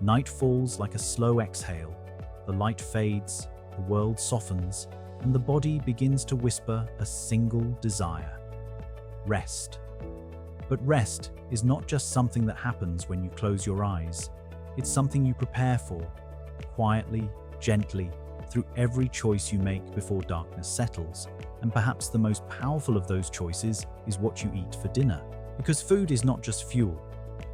Night falls like a slow exhale. The light fades, the world softens, and the body begins to whisper a single desire: rest. But rest is not just something that happens when you close your eyes. It's something you prepare for, quietly, gently, through every choice you make before darkness settles. And perhaps the most powerful of those choices is what you eat for dinner. Because food is not just fuel,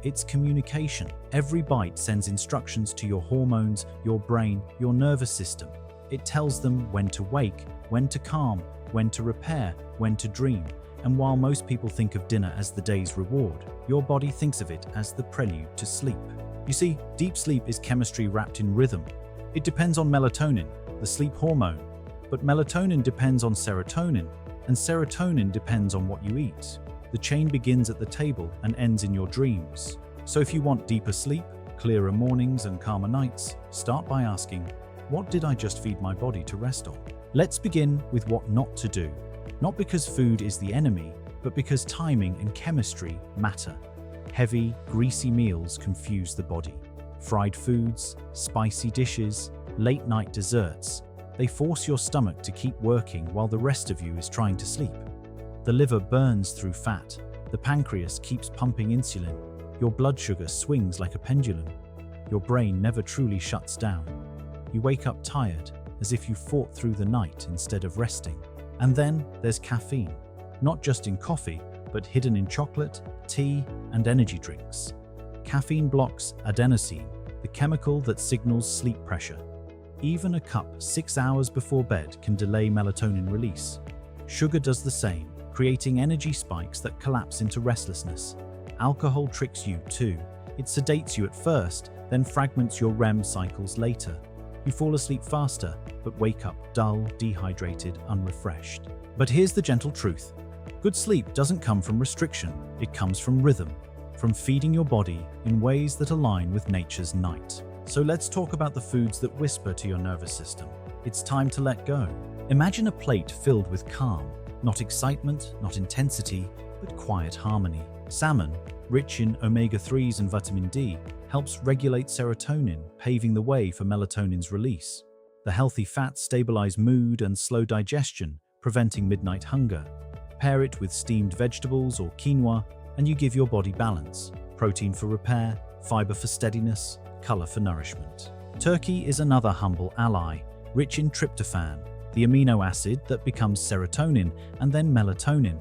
it's communication. Every bite sends instructions to your hormones, your brain, your nervous system. It tells them when to wake, when to calm, when to repair, when to dream. And while most people think of dinner as the day's reward, your body thinks of it as the prelude to sleep. You see, deep sleep is chemistry wrapped in rhythm. It depends on melatonin, the sleep hormone, but melatonin depends on serotonin, and serotonin depends on what you eat. The chain begins at the table and ends in your dreams. So if you want deeper sleep, clearer mornings and calmer nights, start by asking, what did I just feed my body to rest on? Let's begin with what not to do. Not because food is the enemy, but because timing and chemistry matter. Heavy, greasy meals confuse the body. Fried foods, spicy dishes, late-night desserts, they force your stomach to keep working while the rest of you is trying to sleep. The liver burns through fat, the pancreas keeps pumping insulin, your blood sugar swings like a pendulum, your brain never truly shuts down. You wake up tired, as if you fought through the night instead of resting. And then there's caffeine, not just in coffee, but hidden in chocolate, tea, and energy drinks. Caffeine blocks adenosine, the chemical that signals sleep pressure. Even a cup 6 hours before bed can delay melatonin release. Sugar does the same, creating energy spikes that collapse into restlessness. Alcohol tricks you too. It sedates you at first, then fragments your REM cycles later. You fall asleep faster, but wake up dull, dehydrated, unrefreshed. But here's the gentle truth. Good sleep doesn't come from restriction, it comes from rhythm, from feeding your body in ways that align with nature's night. So let's talk about the foods that whisper to your nervous system. It's time to let go. Imagine a plate filled with calm, not excitement, not intensity, but quiet harmony. Salmon, rich in omega-3s and vitamin D, helps regulate serotonin, paving the way for melatonin's release. The healthy fats stabilize mood and slow digestion, preventing midnight hunger. Pair it with steamed vegetables or quinoa, and you give your body balance. Protein for repair, fiber for steadiness, color for nourishment. Turkey is another humble ally, rich in tryptophan, the amino acid that becomes serotonin and then melatonin.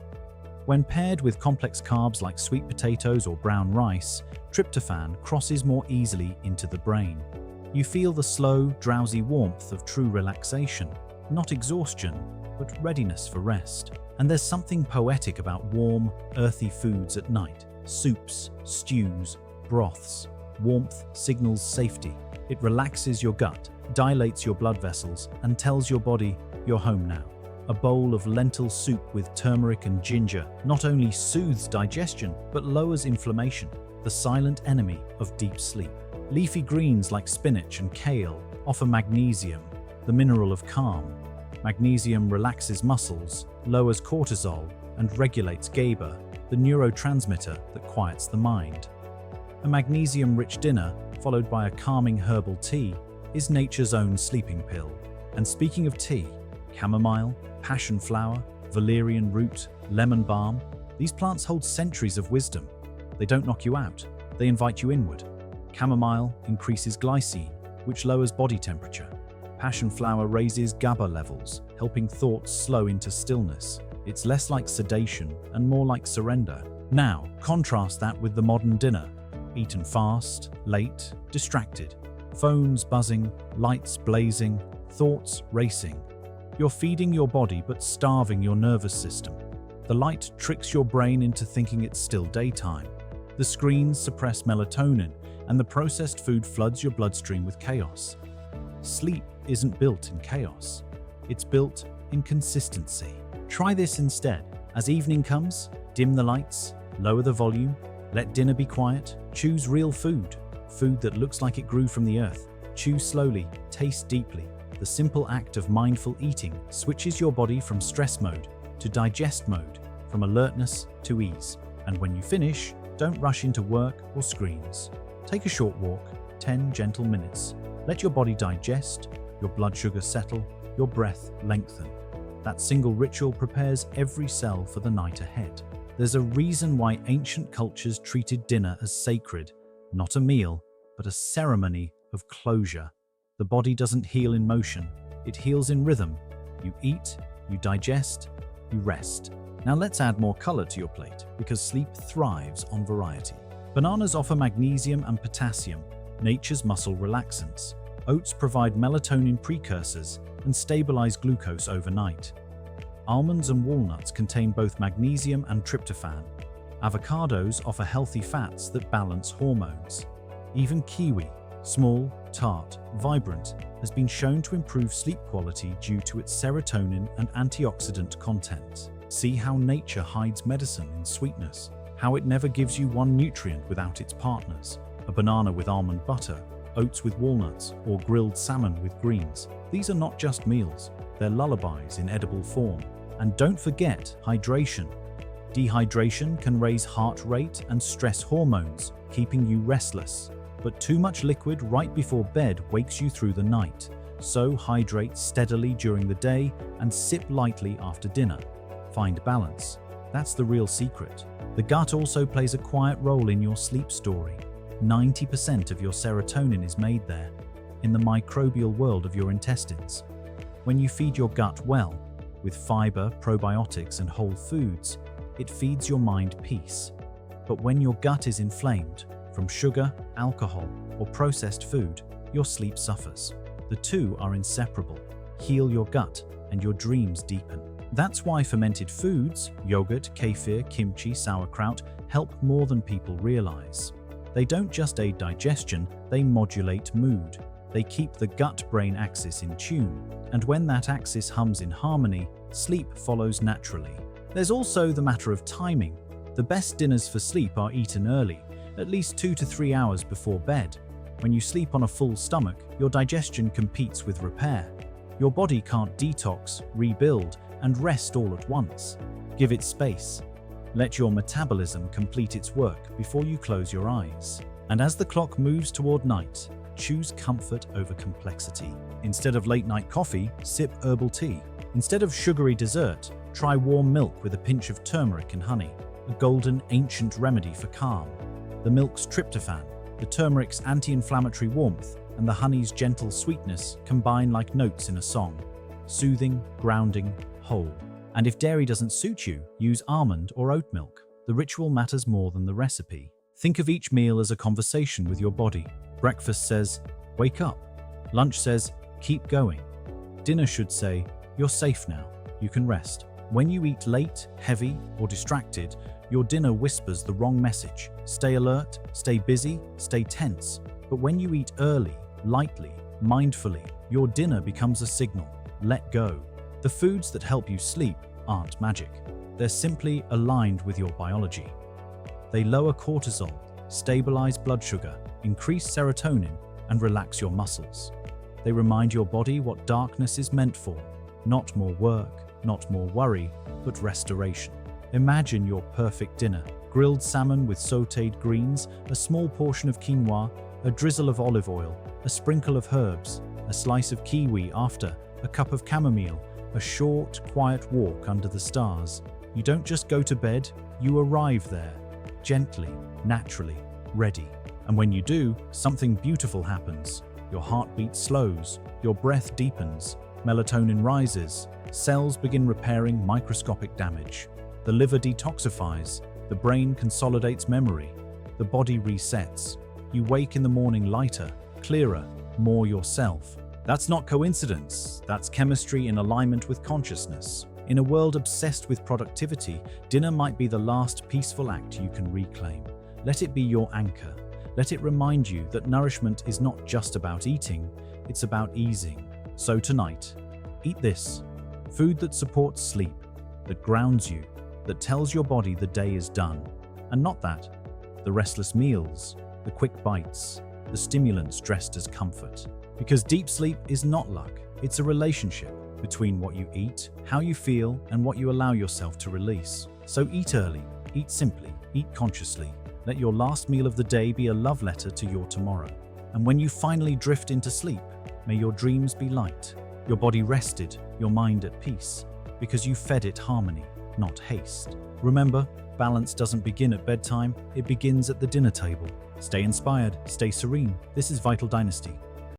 When paired with complex carbs like sweet potatoes or brown rice, tryptophan crosses more easily into the brain. You feel the slow, drowsy warmth of true relaxation, not exhaustion, but readiness for rest. And there's something poetic about warm, earthy foods at night. Soups, stews, broths. Warmth signals safety. It relaxes your gut, dilates your blood vessels, and tells your body, you're home now. A bowl of lentil soup with turmeric and ginger not only soothes digestion, but lowers inflammation, the silent enemy of deep sleep. Leafy greens like spinach and kale offer magnesium, the mineral of calm. Magnesium relaxes muscles, lowers cortisol, and regulates GABA, the neurotransmitter that quiets the mind. A magnesium-rich dinner, followed by a calming herbal tea, is nature's own sleeping pill. And speaking of tea, chamomile, passion flower, valerian root, lemon balm, these plants hold centuries of wisdom. They don't knock you out, they invite you inward. Chamomile increases glycine, which lowers body temperature. Passion flower raises GABA levels, helping thoughts slow into stillness. It's less like sedation and more like surrender. Now, contrast that with the modern dinner. Eaten fast, late, distracted. Phones buzzing, lights blazing, thoughts racing. You're feeding your body but starving your nervous system. The light tricks your brain into thinking it's still daytime. The screens suppress melatonin, and the processed food floods your bloodstream with chaos. Sleep isn't built in chaos. It's built in consistency. Try this instead. As evening comes, dim the lights, lower the volume, let dinner be quiet, choose real food, food that looks like it grew from the earth. Chew slowly, taste deeply. The simple act of mindful eating switches your body from stress mode to digest mode, from alertness to ease. And when you finish, don't rush into work or screens. Take a short walk, 10 gentle minutes. Let your body digest, your blood sugar settle, your breath lengthen. That single ritual prepares every cell for the night ahead. There's a reason why ancient cultures treated dinner as sacred, not a meal, but a ceremony of closure. The body doesn't heal in motion, it heals in rhythm. You eat, you digest, you rest. Now let's add more color to your plate, because sleep thrives on variety. Bananas offer magnesium and potassium, nature's muscle relaxants. Oats provide melatonin precursors and stabilize glucose overnight. Almonds and walnuts contain both magnesium and tryptophan. Avocados offer healthy fats that balance hormones. Even kiwi, small, tart, vibrant, has been shown to improve sleep quality due to its serotonin and antioxidant content. See how nature hides medicine in sweetness, how it never gives you one nutrient without its partners. A banana with almond butter, oats with walnuts, or grilled salmon with greens. These are not just meals, they're lullabies in edible form. And don't forget hydration. Dehydration can raise heart rate and stress hormones, keeping you restless. But too much liquid right before bed wakes you through the night. So hydrate steadily during the day and sip lightly after dinner. Find balance. That's the real secret. The gut also plays a quiet role in your sleep story. 90% of your serotonin is made there, in the microbial world of your intestines. When you feed your gut well, with fiber, probiotics, and whole foods, it feeds your mind peace. But when your gut is inflamed, from sugar, alcohol, or processed food, your sleep suffers. The two are inseparable. Heal your gut, and your dreams deepen. That's why fermented foods, yogurt, kefir, kimchi, sauerkraut, help more than people realize. They don't just aid digestion, they modulate mood. They keep the gut-brain axis in tune, and when that axis hums in harmony, sleep follows naturally. There's also the matter of timing. The best dinners for sleep are eaten early, at least 2 to 3 hours before bed. When you sleep on a full stomach, your digestion competes with repair. Your body can't detox, rebuild, and rest all at once. Give it space. Let your metabolism complete its work before you close your eyes. And as the clock moves toward night, choose comfort over complexity. Instead of late-night coffee, sip herbal tea. Instead of sugary dessert, try warm milk with a pinch of turmeric and honey, a golden ancient remedy for calm. The milk's tryptophan, the turmeric's anti-inflammatory warmth, and the honey's gentle sweetness combine like notes in a song. Soothing, grounding, whole. And if dairy doesn't suit you, use almond or oat milk. The ritual matters more than the recipe. Think of each meal as a conversation with your body. Breakfast says, wake up. Lunch says, keep going. Dinner should say, you're safe now, you can rest. When you eat late, heavy, or distracted, your dinner whispers the wrong message. Stay alert, stay busy, stay tense. But when you eat early, lightly, mindfully, your dinner becomes a signal. Let go. The foods that help you sleep aren't magic. They're simply aligned with your biology. They lower cortisol, stabilize blood sugar, increase serotonin, and relax your muscles. They remind your body what darkness is meant for. Not more work, not more worry, but restoration. Imagine your perfect dinner. Grilled salmon with sautéed greens, a small portion of quinoa, a drizzle of olive oil, a sprinkle of herbs, a slice of kiwi after, a cup of chamomile, a short, quiet walk under the stars. You don't just go to bed, you arrive there, gently, naturally, ready. And when you do, something beautiful happens. Your heartbeat slows, your breath deepens, melatonin rises, cells begin repairing microscopic damage. The liver detoxifies, the brain consolidates memory, the body resets. You wake in the morning lighter, clearer, more yourself. That's not coincidence, that's chemistry in alignment with consciousness. In a world obsessed with productivity, dinner might be the last peaceful act you can reclaim. Let it be your anchor. Let it remind you that nourishment is not just about eating, it's about easing. So tonight, eat this. Food that supports sleep, that grounds you, that tells your body the day is done. And not that. The restless meals, the quick bites, the stimulants dressed as comfort. Because deep sleep is not luck, it's a relationship between what you eat, how you feel, and what you allow yourself to release. So eat early, eat simply, eat consciously. Let your last meal of the day be a love letter to your tomorrow. And when you finally drift into sleep, may your dreams be light, your body rested, your mind at peace, because you fed it harmony, not haste. Remember, balance doesn't begin at bedtime, it begins at the dinner table. Stay inspired, stay serene. This is Vital Dynasty.